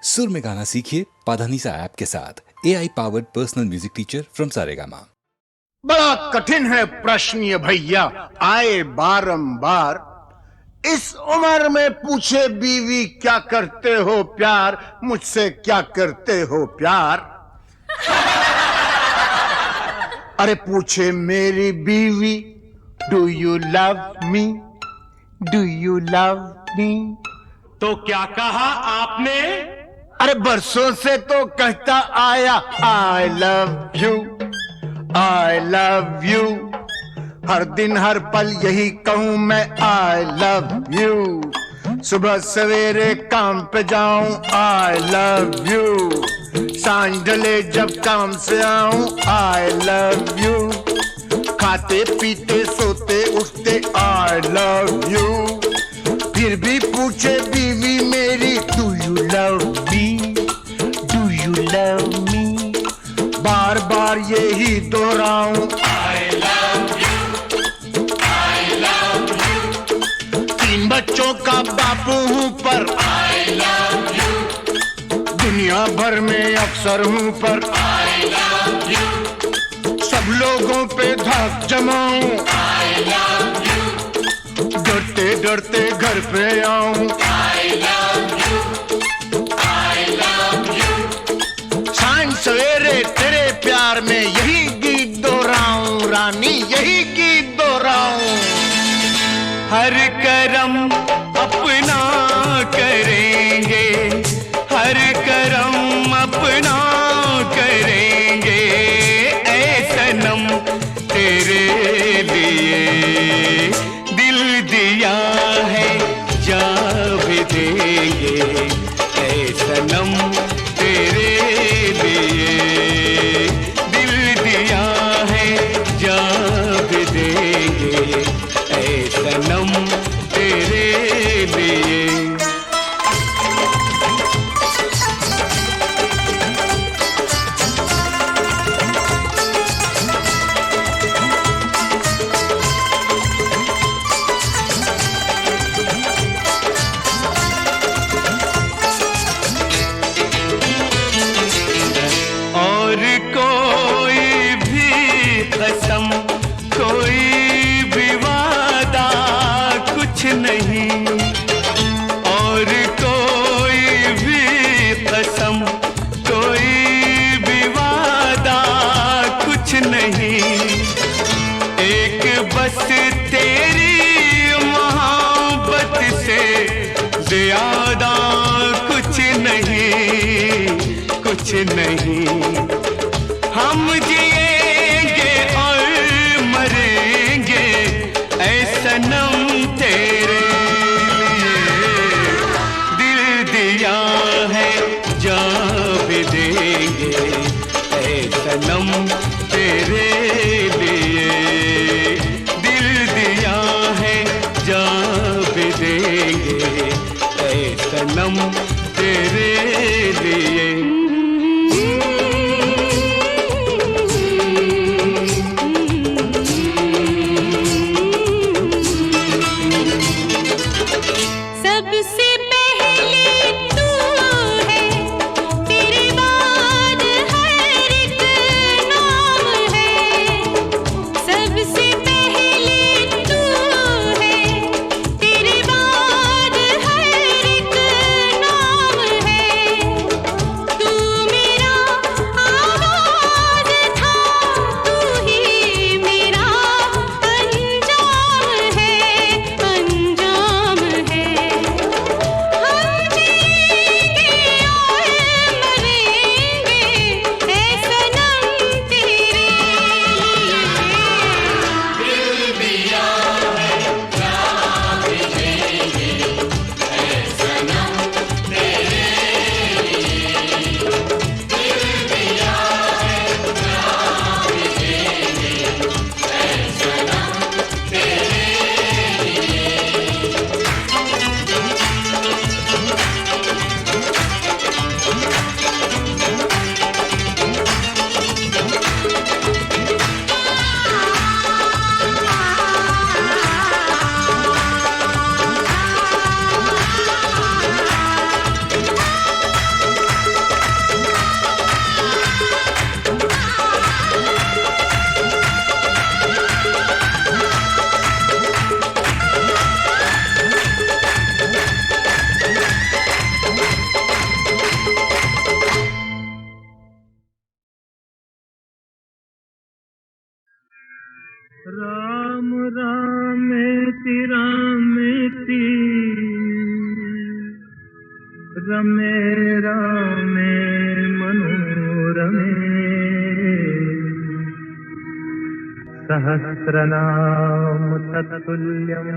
सुर में गाना सीखिए पाधानीसा ऐप के साथ। AI powered personal music teacher from Saregama. बड़ा कठिन है प्रश्न ये भैया, आए बारंबार। इस उम्र में पूछे बीवी क्या करते हो प्यार, मुझसे क्या करते हो प्यार। अरे पूछे मेरी बीवी, do you love me, do you love मी। तो क्या कहा आपने? अरे बरसों से तो कहता आया I love you, I love you. हर दिन हर पल यही कहूं मैं आई लव यू। सुबह सवेरे काम पे जाऊं आई लव यू, सांझ ढले जब काम से आऊं आई लव यू। खाते पीते सोते उठते आई लव यू। फिर भी पूछे बीवी मेरी, do you love me, do you love me. बार बार यही दोहराऊं I love you, I love you. 3 बच्चों का बापू हूं पर आई लव यू। दुनिया भर में अफसर हूं पर आई लव यू। सब लोगों पे धाक जमाऊं आई लव यू। डरते डरते घर पे आऊं आई love you, I love you. सांझ सवेरे तेरे प्यार में यही गीत दोहराऊं रानी, यही गीत दोहराऊं। हर करम अपना करेंगे, हर करम अपना करेंगे। ऐ सनम तेरे लिए दिल दिया है, जा भी देंगे। ऐ सनम तेरे लिए दिल दिया है, जा भी देंगे। ऐ सनम तेरे लिए। और कोई भी कसम, कोई भी वादा कुछ नहीं। और कोई भी कसम, कोई भी वादा कुछ नहीं। एक बस तेरी मोहब्बत से ज़्यादा कुछ नहीं, कुछ नहीं। हम जिएंगे और मरेंगे ऐ सनम तेरे लिए। दिल दिया है, जा भी देंगे ऐ सनम तेरे लिए। दिल दिया है, जा भी देंगे ऐ सनम तेरे लिए। सबसे पहले तू है, तेरे बाद हर एक नाम है। सबसे पहले तू है, तेरे बाद हर एक नाम है। तू राम रामेति रामेति रमे रामे मनोरमे सहस्रनाम तत्तुल्यं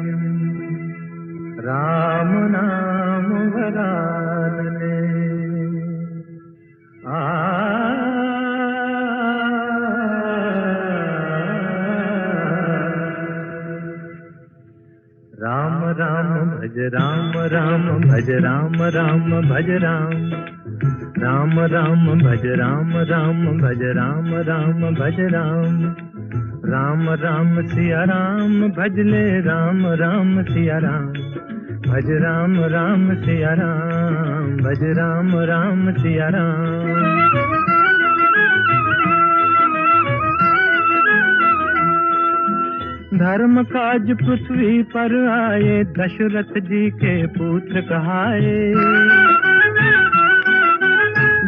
राम नाम वरानने। राम राम भज राम राम भज राम राम भज राम राम राम भज राम राम भज राम राम भज राम राम राम सिया राम भज ले राम राम सिया राम भज राम राम सिया राम भज राम राम सिया राम। धर्म काज पृथ्वी पर आए दशरथ जी के पुत्र कहाए।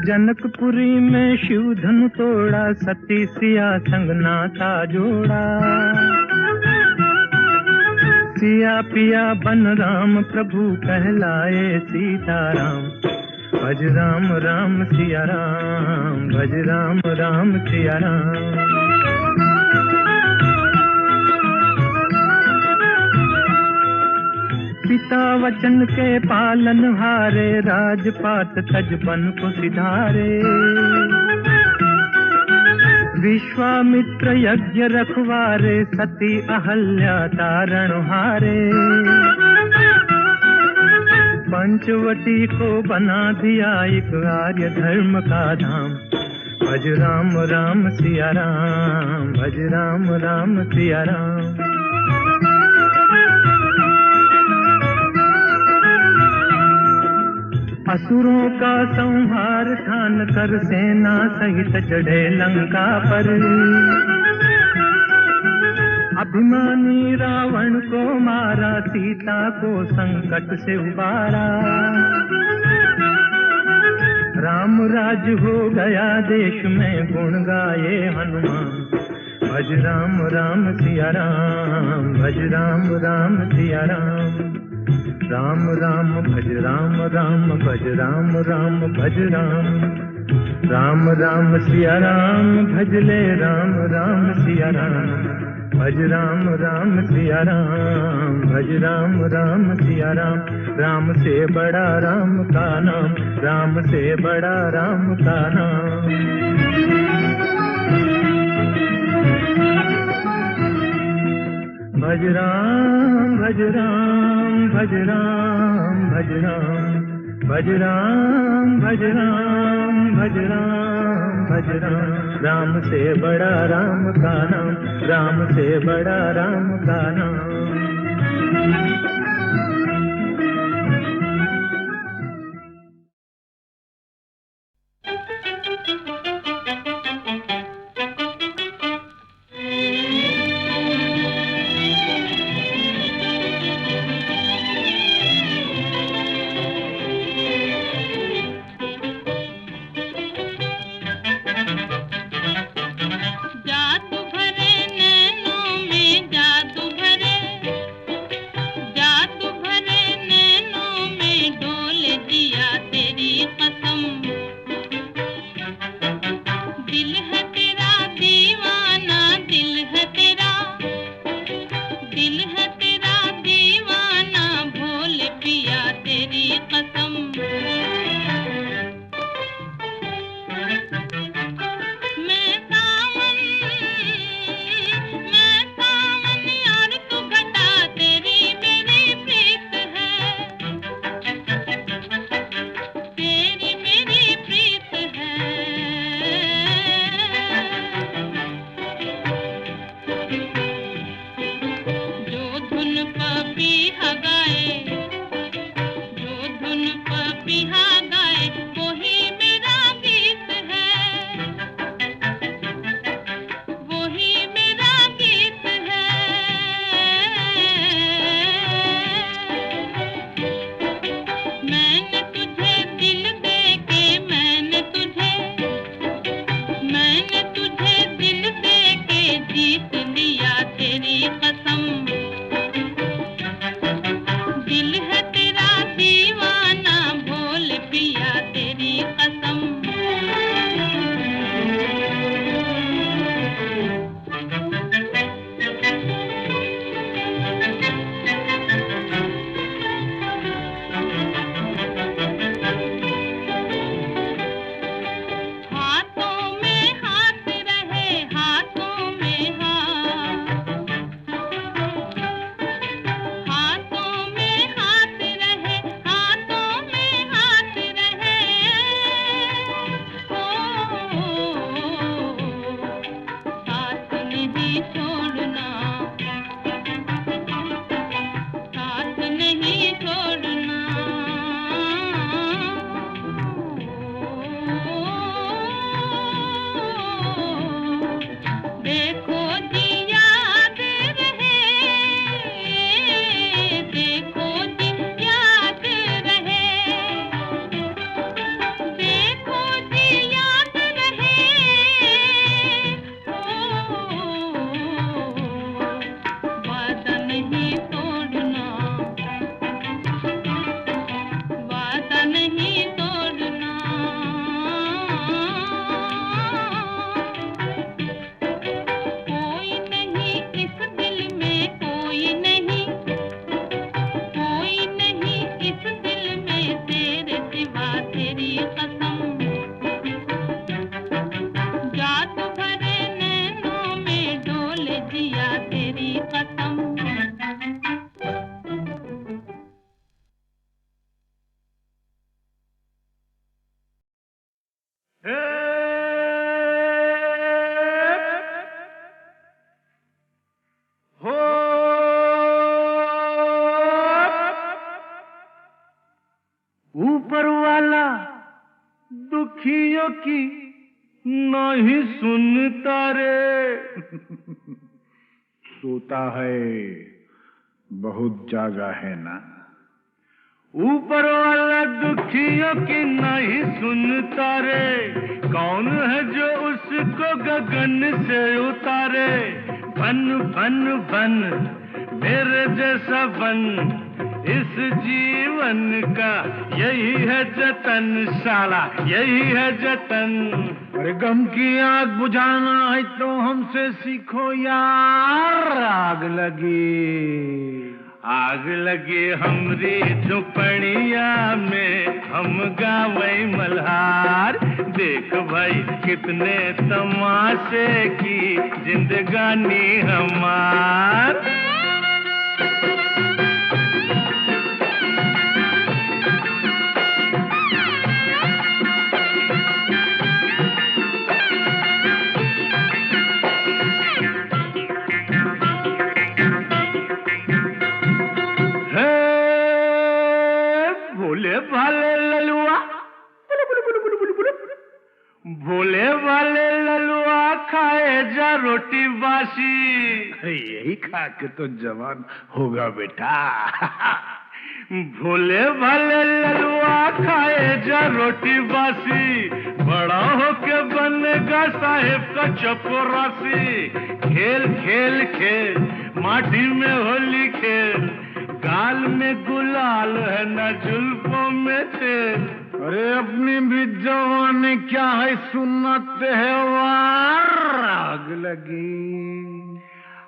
जनकपुरी में शिव धनु तोड़ा सती सिया संग नाता जोड़ा। सिया पिया बन राम प्रभु कहलाए सीताराम भज राम राम सिया राम भज राम राम सिया राम। पिता वचन के पालन हारे राजपाट तजबन को सिधारे। विश्वामित्र यज्ञ रखवारे सती अहल्या तारण हारे। पंचवटी को बना दिया एक आर्य धर्म का धाम भज राम राम सिया राम भज राम राम सिया राम। असुरों का संहार ठान कर सेना सहित चढ़े लंका पर। अभिमानी रावण को मारा सीता को संकट से उबारा। राम राज हो गया देश में गुण गाए हनुमान भज राम राम सिया राम भज राम राम सिया राम। राम राम भज राम राम भज राम राम भज राम राम राम सिया राम भज ले राम राम सिया राम भज राम राम सिया राम भज राम राम सिया राम। राम से बड़ा राम का नाम राम से बड़ा राम का नाम। भज राम भज राम भज राम भज राम भज राम भज राम भज राम भज राम। राम से बड़ा राम का नाम राम से बड़ा राम का नाम। जादू भरे नैनों में जादू भरे जादू तेरी कसम। ऊपर वाला दुखियों की नहीं सुनता रे। सोता है बहुत जागा है ना। ऊपर वाला दुखियों की नहीं सुनता रे। कौन है जो उसको गगन से उतारे। बन बन बन मेरे जैसा बन, इस जीवन का यही है जतन, साला यही है जतन। अरे गम की आग बुझाना है तो हमसे सीखो यार। आग लगी हमरी झुपड़िया में, हम गावे मल्हार। देख भाई कितने तमाशे की जिंदगानी हमार। भोले वाले ललुआ खाए जा रोटी बासी। यही खा के तो जवान होगा बेटा। भोले वाले ललुआ खाए जा रोटी बासी। बड़ा होके बनेगा साहेब का चपरासी। खेल खेल खेल माटी में होली खेल। गाल में गुलाल है न जुल्फों में तेल। अरे अपनी भी जवानी क्या है सुनते है वार।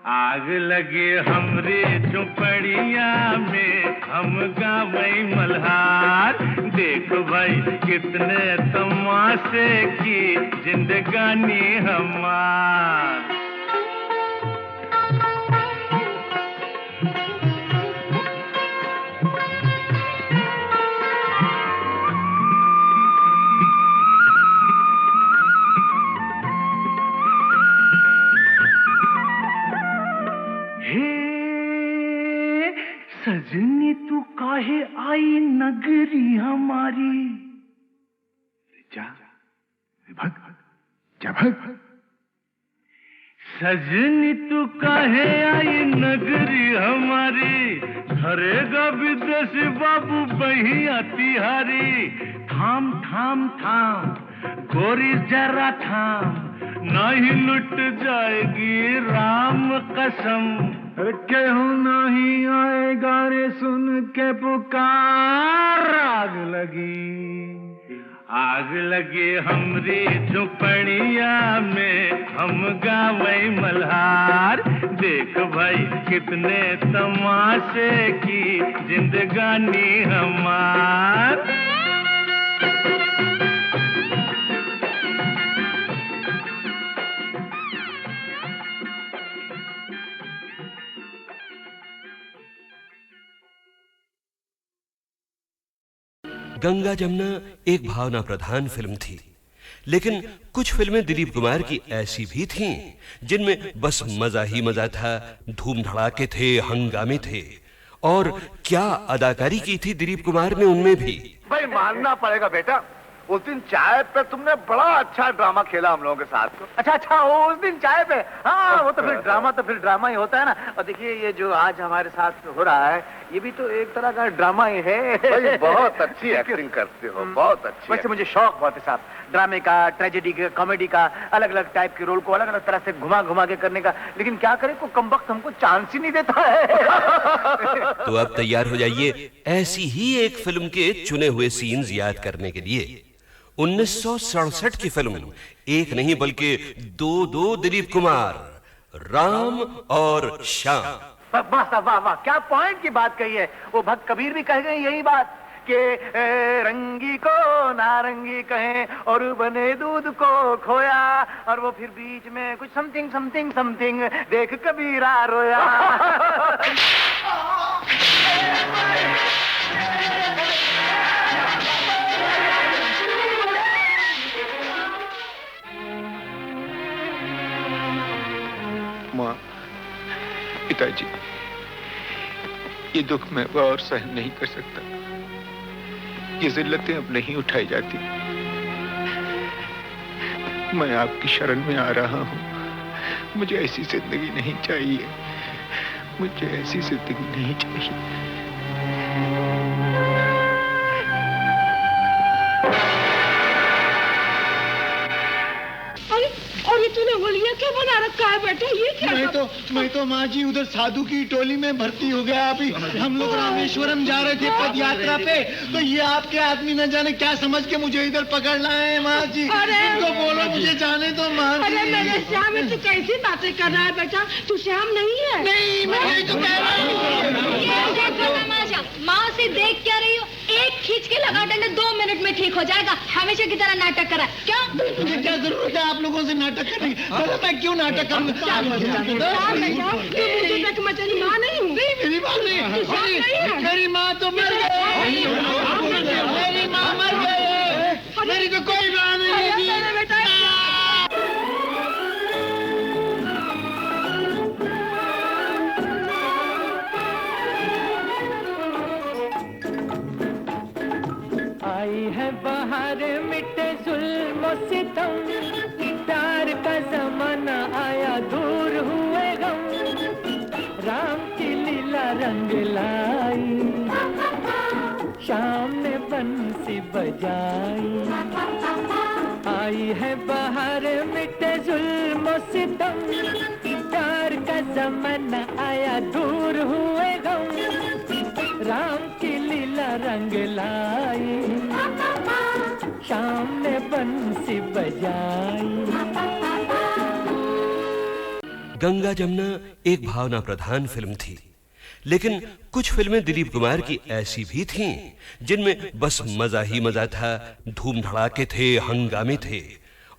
आग लगी हमरी झुपड़िया में, हम गावे मल्हार। देख भाई कितने तमाशे की जिंदगानी हमार। सजनी तू काहे आई नगरी हमारी। जा भग जा भग। सजनी तू काहे आई नगरी हमारी। धरेगा विदेशी बाबू बहिया तिहारी। थाम थाम थाम गोरी जरा थाम, नहीं लुट जाएगी राम कसम। केहू नहीं आएगा रे सुन के पुकार। आग लगे हमरी झुपड़िया में, हम गावे मल्हार। देख भाई कितने तमाशे की जिंदगानी हमार। गंगा जमुना एक भावना प्रधान फिल्म थी, लेकिन कुछ फिल्में दिलीप कुमार की ऐसी भी थीं जिनमें बस मजा ही मजा था, धूम धड़ाके थे, हंगामे थे। और क्या अदाकारी की थी दिलीप कुमार ने उनमें भी। भाई मानना पड़ेगा बेटा, उस दिन चाय पे तुमने बड़ा अच्छा ड्रामा खेला हम लोगों के साथ। अच्छा उस दिन चाय पे, हाँ वो तो फिर ड्रामा ही होता है ना। और देखिए ये जो आज हमारे साथ हो रहा है, ये भी तो एक तरह का ड्रामा ही है। भाई बहुत अच्छी एक्टिंग करते हो, बहुत अच्छी। वैसे मुझे शौक बहुत है साहब, ड्रामे का, ट्रेजेडी का, कॉमेडी का, अलग अलग टाइप के रोल को अलग अलग तरह से घुमा घुमा के करने का। लेकिन क्या करें, को कमबख्त हमको चांस ही नहीं देता है। तो अब तैयार हो जाइए ऐसी ही एक फिल्म के चुने हुए सीन्स याद करने के लिए। 1967 की फिल्म, एक नहीं बल्कि दो दिलीप कुमार, राम और श्याम। वाह साहब वाह वाह, क्या पॉइंट की बात कही है। वो भक्त कबीर भी कह गए यही बात कि रंगी को नारंगी कहें और बने दूध को खोया, और वो फिर बीच में कुछ समथिंग समथिंग समथिंग देख कबीरा रोया। माँ, पिताजी, ये दुख मैं और सहन नहीं कर सकता। ये जिल्लतें अब नहीं उठाई जाती। मैं आपकी शरण में आ रहा हूँ। मुझे ऐसी जिंदगी नहीं चाहिए, मुझे ऐसी जिंदगी नहीं चाहिए। और ये तूने होलिया क्या बना रखा है बेटा, ये क्या? मैं तो माँ जी उधर साधु की टोली में भर्ती हो गया। अभी हम लोग रामेश्वरम जा रहे थे पद यात्रा पे, तो ये आपके आदमी न जाने क्या समझ के मुझे इधर पकड़ लाए हैं माँ जी। इनको बोलो मुझे जाने दो माँ जी। अरे मेरे श्याम, तू कैसी बातें कर रहा है बेटा? तू श्याम नहीं है। नहीं, मैं तो कह रहा हूँ। माँ से देख क्या रही हो? एक खींच के लगा डंडा 2 मिनट में ठीक हो जाएगा। हमेशा की तरह नाटक करा क्या? मुझे क्या जरूरत है आप लोगों से नाटक करने की? मैं क्यों नाटक करूंगा? मचली माँ नहीं हूँ। मेरी माँ नहीं, मेरी माँ तो मर गई। मेरी माँ मर गई, मेरी तो कोई माँ नहीं है। आई है बाहर मिटे जुल्म सितम, प्यार का जमाना आया दूर हुए गम, राम की लीला रंग लाई, शाम ने बंसी बजाई। आई है बाहर मिटे जुल्म सितम, प्यार का जमाना आया दूर हुए गम, राम की लीला रंग लाई, शाम ने बंसी बजाई। गंगा जमुना एक भावना प्रधान फिल्म थी, लेकिन कुछ फिल्में दिलीप कुमार की ऐसी भी थीं जिनमें बस मजा ही मजा था, धूम धड़ाके थे, हंगामे थे।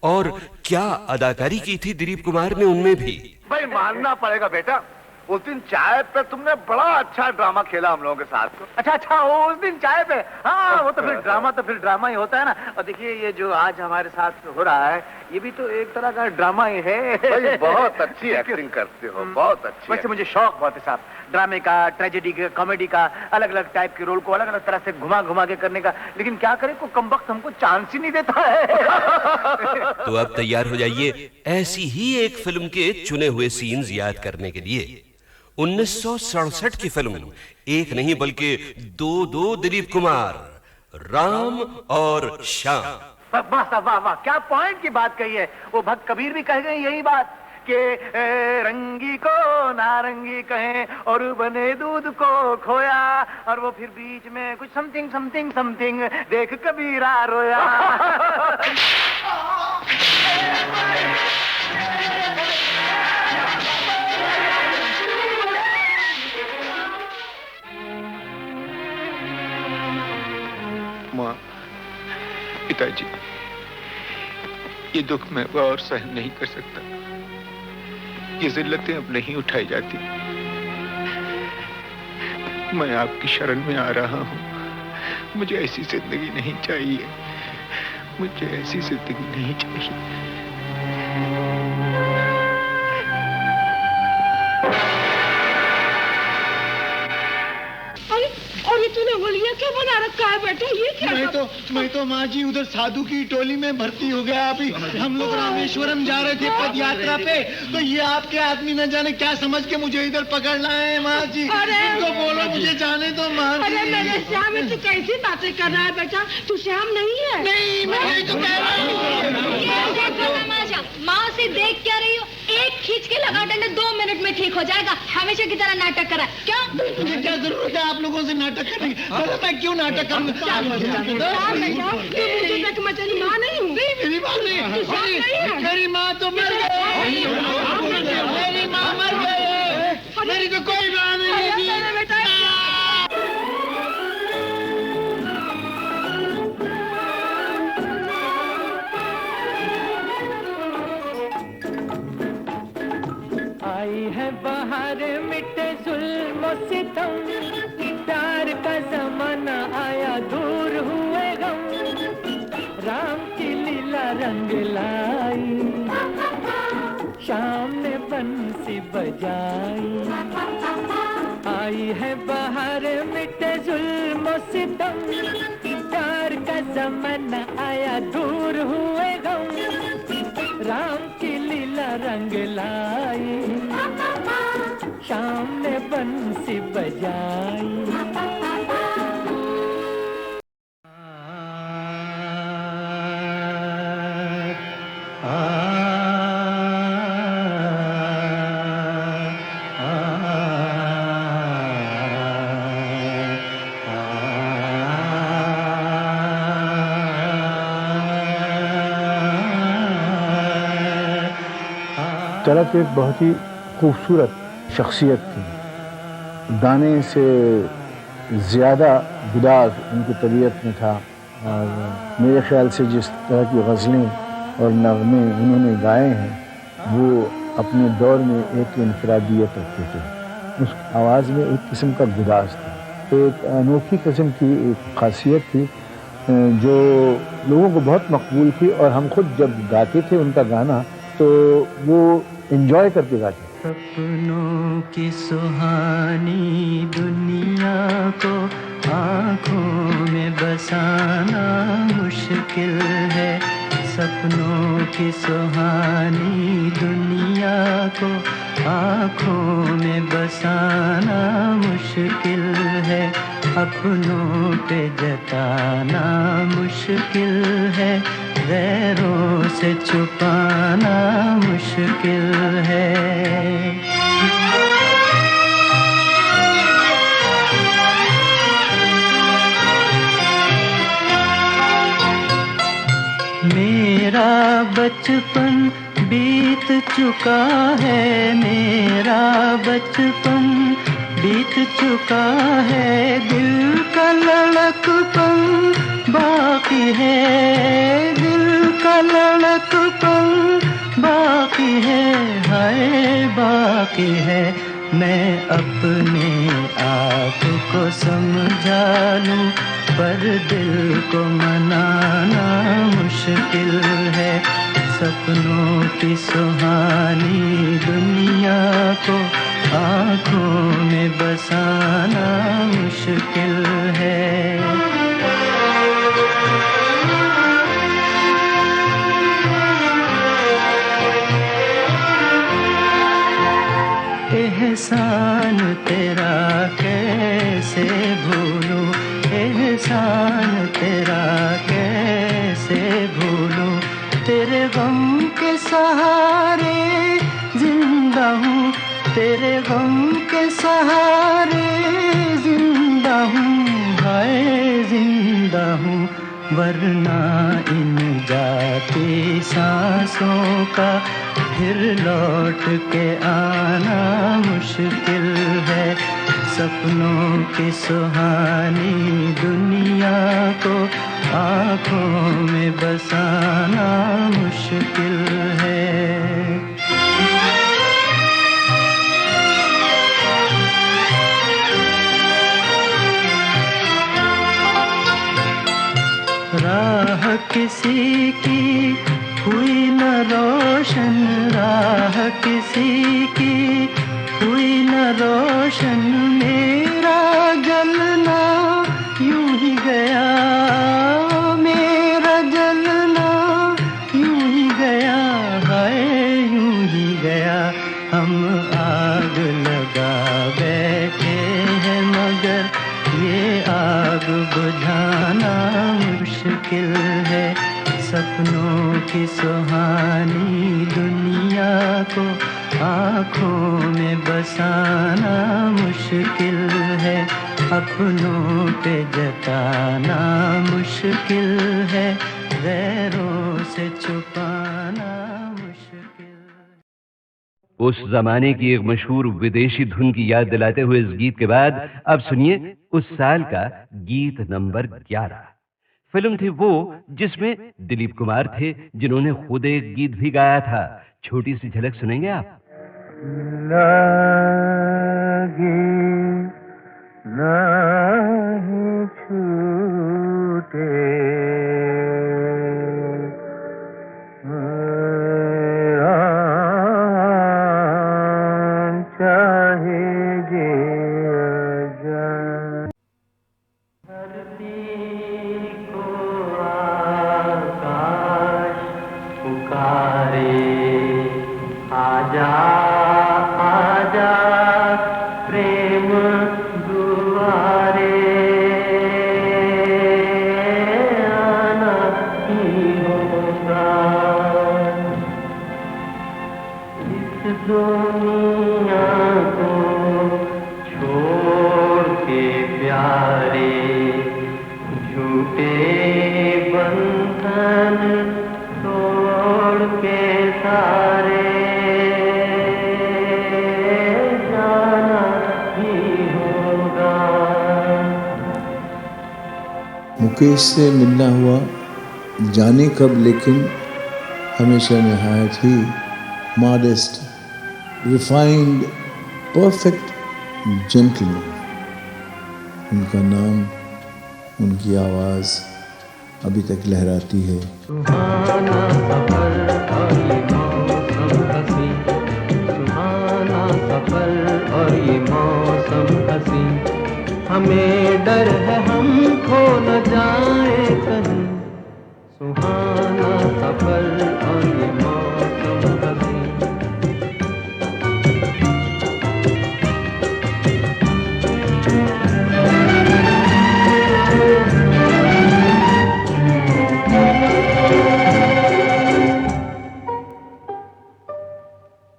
और क्या अदाकारी की थी दिलीप कुमार ने उनमें भी। भाई मानना पड़ेगा बेटा, उस दिन चाय पे तुमने बड़ा अच्छा ड्रामा खेला हम लोगों के साथ। अच्छा उस दिन चाय पे, हाँ वो तो फिर ड्रामा ही होता है ना। और देखिए ये जो आज हमारे साथ हो रहा है, ये भी तो एक तरह का ड्रामा ही है। भाई बहुत अच्छी एक्टिंग करते हो, बहुत अच्छी। वैसे मुझे शौक बहुत है साहब, ड्रामे का, ट्रेजेडी का, कॉमेडी का, अलग अलग टाइप के रोल को अलग अलग तरह से घुमा घुमा के करने का। लेकिन क्या करें, को कमबख्त हमको चांस ही नहीं देता है। तो अब तैयार हो जाइए ऐसी ही एक फिल्म के चुने हुए सीन्स याद करने के लिए। 1967 की फिल्म, एक नहीं बल्कि दो दिलीप कुमार, राम और श्याम। वाह साहब वाह वाह, क्या पॉइंट की बात कही है। वो भक्त कबीर भी कह गए यही बात कि रंगी को नारंगी कहें और बने दूध को खोया, और वो फिर बीच में कुछ समथिंग समथिंग समथिंग देख कबीरा रोया। पिताजी, ये दुख मैं और सहन नहीं कर सकता। ये जिल्लतें अब नहीं उठाई जाती। मैं आपकी शरण में आ रहा हूं। मुझे ऐसी जिंदगी नहीं चाहिए। मुझे ऐसी जिंदगी नहीं चाहिए। और ये तूने होलिया क्या बना रखा है बेटा? ये क्या? मैं तो माँ जी उधर साधु की टोली में भर्ती हो गया। अभी हम लोग रामेश्वरम जा रहे थे पद यात्रा पे, तो ये आपके आदमी न जाने क्या समझ के मुझे इधर पकड़ लाए हैं माँ जी। तो बोलो मुझे जाने दो माँ जी। अरे मेरे श्याम, तू कैसी बातें कर रहा है बेटा? तू श्याम नहीं है। नहीं, मैं तो कह रहा हूँ। माँ से देख क्या रही हो? एक खींच के लगा डंडा 2 मिनट में ठीक हो जाएगा। हमेशा की तरह नाटक करा क्या? मुझे क्या जरूरत है आप लोगों से नाटक करने की? मैं क्यों नाटक करूँ? मचली माँ नहीं हूँ। मेरी माँ नहीं, मेरी माँ तो मर गई। मेरी माँ मर गई। मेरी तो कोई माँ नहीं है बेटा। आई है बाहर मिटे जुल्म सितम, प्यार का जमाना आया दूर हुए गम, राम की लीला रंग लाई, शाम ने बंसी बजाई। आई है बाहर मिटे जुल्म सितम, प्यार का जमाना आया दूर हुए गम, राम की लीला रंग लाई, शाम ने बंसी बजाई। चरक एक बहुत ही खूबसूरत शख्सियत थी। गाने से ज़्यादा गुदार उनकी तबीयत में था, और मेरे ख्याल से जिस तरह की गज़लें और नग़्मे उन्होंने गाए हैं वो अपने दौर में एक इनफरादियत रखते थे। उस आवाज़ में एक किस्म का गुदार था, तो एक अनोखी किस्म की एक ख़ासियत थी जो लोगों को बहुत मकबूल थी। और हम खुद जब गाते थे उनका गाना तो वो एंजॉय करके गाते। सपनों की सुहानी दुनिया को आँखों में बसाना मुश्किल है, सपनों की सुहानी दुनिया को आँखों में बसाना मुश्किल है, अपनों पे जताना मुश्किल है, गैरों से छुपाना मुश्किल है। मेरा बचपन बीत चुका है, मेरा बचपन बीत चुका है, दिल का लड़कपन बाकी है, दिल का लड़कपन बाकी है, हाय बाकी है। मैं अपने आप को समझा लूं पर दिल को मनाना मुश्किल है, सपनों की सुहानी दुनिया को आँखों में बसाना मुश्किल है। एहसान तेरा कैसे भूलूं, एहसान तेरा कैसे भूलूं, तेरे गम के सहारे जिंदा हूँ, तेरे गम के सहारे जिंदा हूँ, हाय जिंदा हूँ, वरना इन जाती सांसों का फिर लौट के आना मुश्किल है, सपनों की सुहानी दुनिया को आँखों में बसाना मुश्किल है। राह किसी की हुई न रोशन, राह किसी की हुई न रोशन, मेरा जलना यूं ही गया, मेरा जलना यूं ही गया, हाय यूं ही गया। हम आग लगा बैठे हैं मगर ये आग बुझाना मुश्किल है। सपनों की सुहानी दुनिया को आँखों में बसाना मुश्किल है, अपनों पे जताना मुश्किल है, गैरों से छुपाना मुश्किल। उस जमाने की एक मशहूर विदेशी धुन की याद दिलाते हुए इस गीत के बाद अब सुनिए उस साल का गीत नंबर 11। फिल्म थी वो जिसमें दिलीप कुमार थे, जिन्होंने खुद एक गीत भी गाया था। छोटी सी झलक सुनेंगे आप? लागी नहीं छूटे चाहे जे धरती को आकाश पुकारे, आजा आजा प्रेम दुआरे, आना ही होगा इस दुनिया को छोड़ के प्यारे, झूठे बंधन तोड़ के सारे, जाना ही होगा। मुकेश से मिलना हुआ जाने कब, लेकिन हमेशा नहायत ही मॉडेस्ट, रिफाइंड, परफेक्ट जेंटलमैन। उनका नाम, उनकी आवाज़ अभी तक लहराती है। सुहाना सफर और ये मौसम हसी, सुहाना सफर और ये मौसम हसी, हमें डर है हम खो न जाए कहीं। सुहाना सफर और ये मौसम हसी।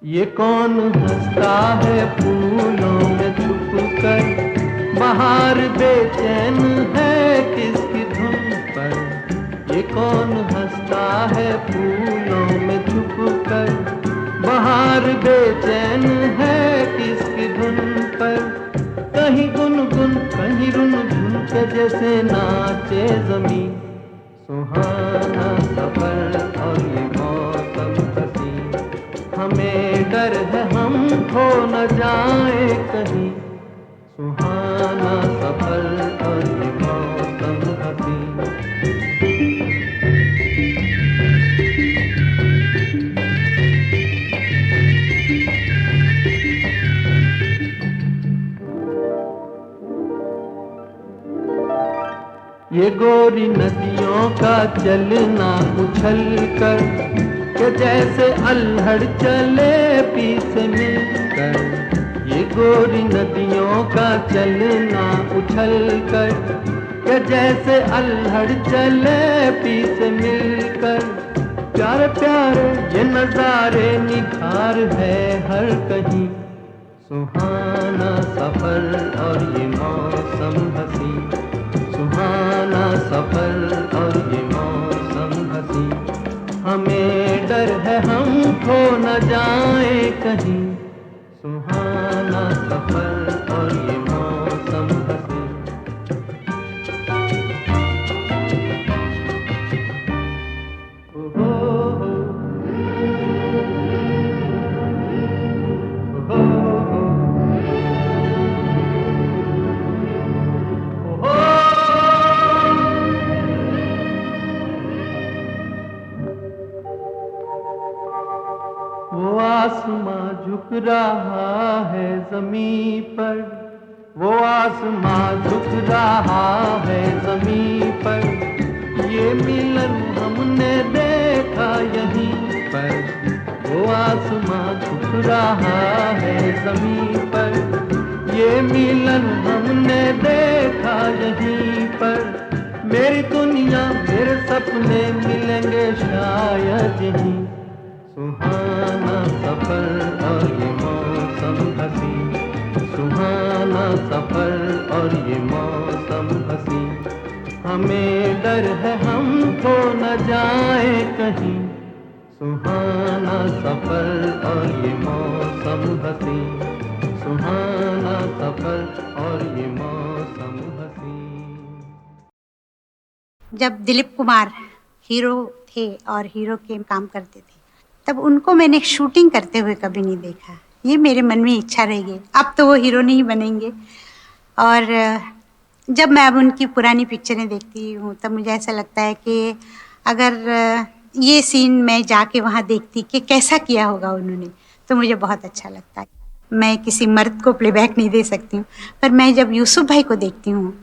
ये कौन हंसता है फूलों में छुप कर, बाहर बेचैन है किसकी धुन पर। ये कौन हंसता है फूलों में छुप कर, बाहर बेचैन है किसकी धुन पर। कहीं गुनगुन कहीं रुनझुन के जैसे नाचे जमीन। सुहाना सफर और ये मौसम हसी, हमें डर है हम खो न जाए कहीं। सुहाना सफर और ये मौसम हसी। ये गोरी नदियों का चलना उछल कर, के जैसे अल्हड़ चले पीछे मिलकर। ये गोरी नदियों का चलना उछल कर, के जैसे अल्हड़ चले पीछे मिलकर। प्यारे प्यारे ये नजारे निखार है हर कहीं। सुहाना सफर और ये मौसम हसी, सुहाना सफर और ये मौसम हसी। हमें डर है हम खो न जाए कहीं। सुहाना सफर और ये मौसम वो आसमां झुक रहा है ज़मीं पर, वो आसमां झुक रहा है ज़मीं पर, ये मिलन हमने देखा यहीं पर, वो आसमां झुक रहा है ज़मीं पर, ये मिलन हमने देखा यहीं पर, मेरी दुनिया मेरे सपने मिलेंगे शायद यहीं, सुहाना सफर और ये मौसम हसी, सुहाना सफर और ये मौसम हसी, हमें डर है हम खो न जाए कहीं, सुहाना सफर और ये मौसम हसी, सुहाना सफर और ये मौसम हसी। जब दिलीप कुमार हीरो थे और हीरो के काम करते थे, तब उनको मैंने शूटिंग करते हुए कभी नहीं देखा। ये मेरे मन में इच्छा रह गई, अब तो वो हीरो नहीं बनेंगे। और जब मैं अब उनकी पुरानी पिक्चरें देखती हूँ तब मुझे ऐसा लगता है कि अगर ये सीन मैं जाके वहाँ देखती कि कैसा किया होगा उन्होंने, तो मुझे बहुत अच्छा लगता है। मैं किसी मर्द को प्लेबैक नहीं दे सकती हूँ, पर मैं जब यूसुफ भाई को देखती हूँ,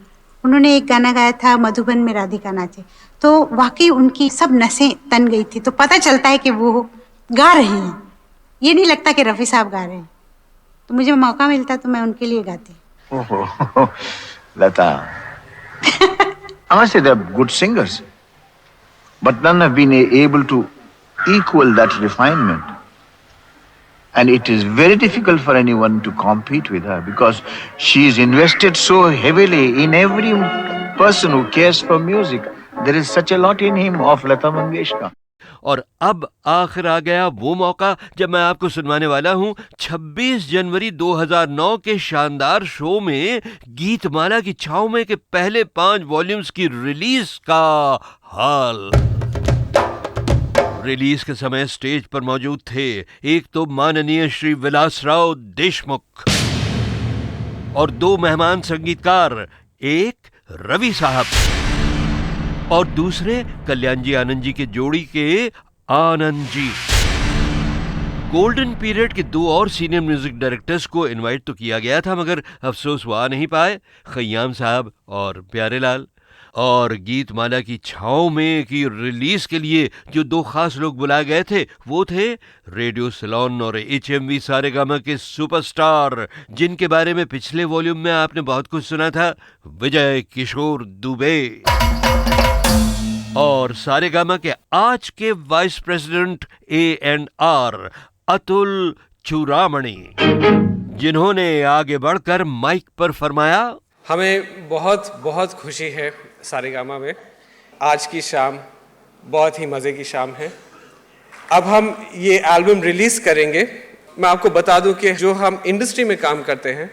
उन्होंने एक गाना गाया था मधुबन में राधिका नाचे, तो वाकई उनकी सब नसें तन गई थी, तो पता चलता है कि वो गा रहे हैं, ये नहीं लगता कि रफ़ी साहब गा रहे हैं। तो मुझे मौका मिलता तो मैं उनके लिए गाती। ओहो, लता, I must say they're good singers, but none have been able to equal that refinement. And it is very difficult for anyone to compete with her because she's invested so heavily in every person who cares for music. There is such a lot in him of Lata Mangeshkar. और अब आखिर आ गया वो मौका जब मैं आपको सुनवाने वाला हूं 26 जनवरी 2009 के शानदार शो में गीतमाला की छाव में के पहले 5 वॉल्यूम्स की रिलीज का हाल। रिलीज के समय स्टेज पर मौजूद थे एक तो माननीय श्री विलासराव देशमुख और 2 मेहमान संगीतकार, एक रवि साहब और दूसरे कल्याण जी आनंद जी के जोड़ी के आनंद जी। गोल्डन पीरियड के 2 और सीनियर म्यूजिक डायरेक्टर्स को इनवाइट तो किया गया था, मगर अफसोस वो आ नहीं पाए, खय्याम साहब और प्यारेलाल। और गीतमाला की छाव में की रिलीज के लिए जो 2 खास लोग बुलाए गए थे वो थे रेडियो सिलोन और HMV सारेगामा के सुपरस्टार, जिनके बारे में पिछले वॉल्यूम में आपने बहुत कुछ सुना था, विजय किशोर दुबे। और सारेगामा के आज के वाइस प्रेसिडेंट A&R अतुल चूड़ामणि, जिन्होंने आगे बढ़कर माइक पर फरमाया, हमें बहुत बहुत खुशी है सारेगामा में। आज की शाम बहुत ही मज़े की शाम है। अब हम ये एल्बम रिलीज़ करेंगे। मैं आपको बता दूं कि जो हम इंडस्ट्री में काम करते हैं,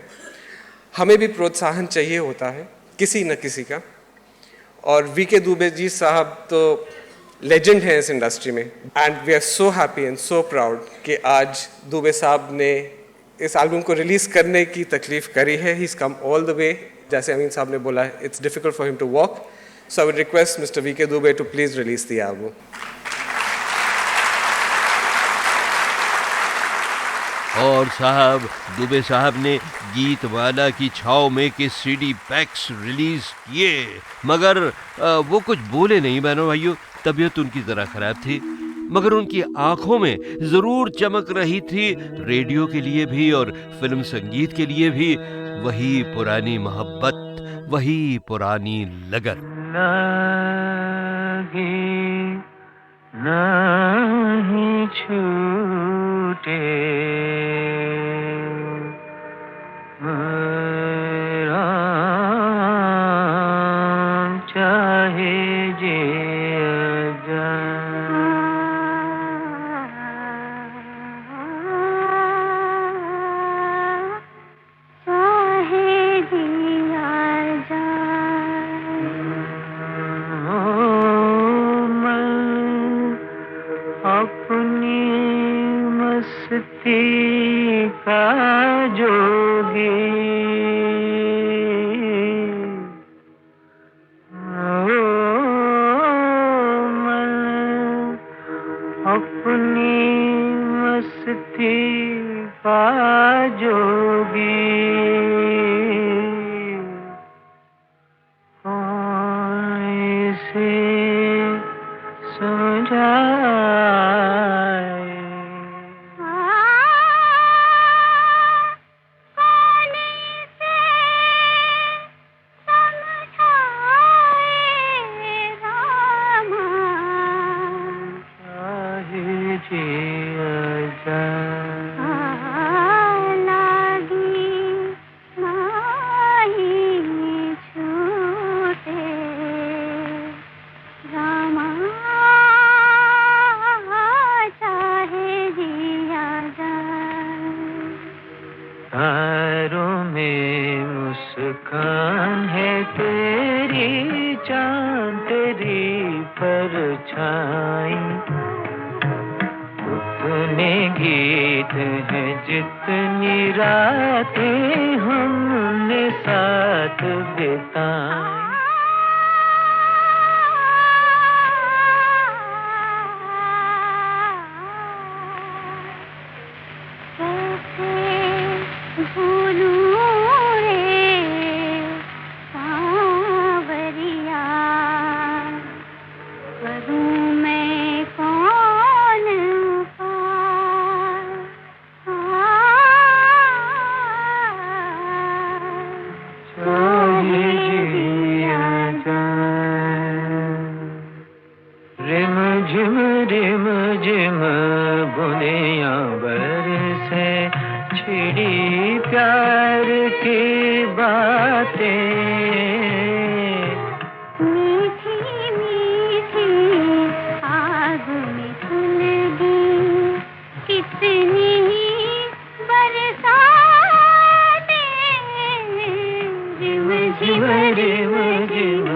हमें भी प्रोत्साहन चाहिए होता है किसी न किसी का। और VK दुबे जी साहब तो लेजेंड हैं इस इंडस्ट्री में, and we are so happy and so proud कि आज दुबे साहब ने इस एल्बम को रिलीज़ करने की तकलीफ़ करी है। He is come all the way. जैसे अमीन साहब ने बोला, it's difficult for him to walk, so I would request mister VK Dubey to please release the album. और साहब दुबे साहब ने गीतमाला की छाव में के CD पैक्स रिलीज किए, मगर वो कुछ बोले नहीं बहनों भाइयों, तबीयत उनकी ज़रा ख़राब थी, मगर उनकी आंखों में ज़रूर चमक रही थी रेडियो के लिए भी और फिल्म संगीत के लिए भी वही पुरानी मोहब्बत, वही पुरानी लगन। नहीं छूटे चाहे जे अपनी दोस्ती पाजोगी, कौन इसे समझाए। तारों में मुस्कान है तेरी, चांद तेरी परछाई, उतने गीत हैं जितनी रातें हमने साथ बिताई। रिम झिम बुनियां बरसे, छिड़ी प्यार की बातें, मीठी मीठी आग में सुलगी कितनी बरसातें, रिम झिम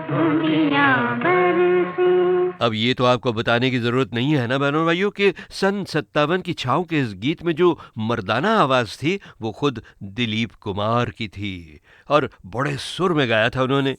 बुनियां बरसे। अब ये तो आपको बताने की जरूरत नहीं है ना बहनों भाइयों कि सन 57 की छाँव के इस गीत में जो मर्दाना आवाज थी वो खुद दिलीप कुमार की थी और बड़े सुर में गाया था उन्होंने।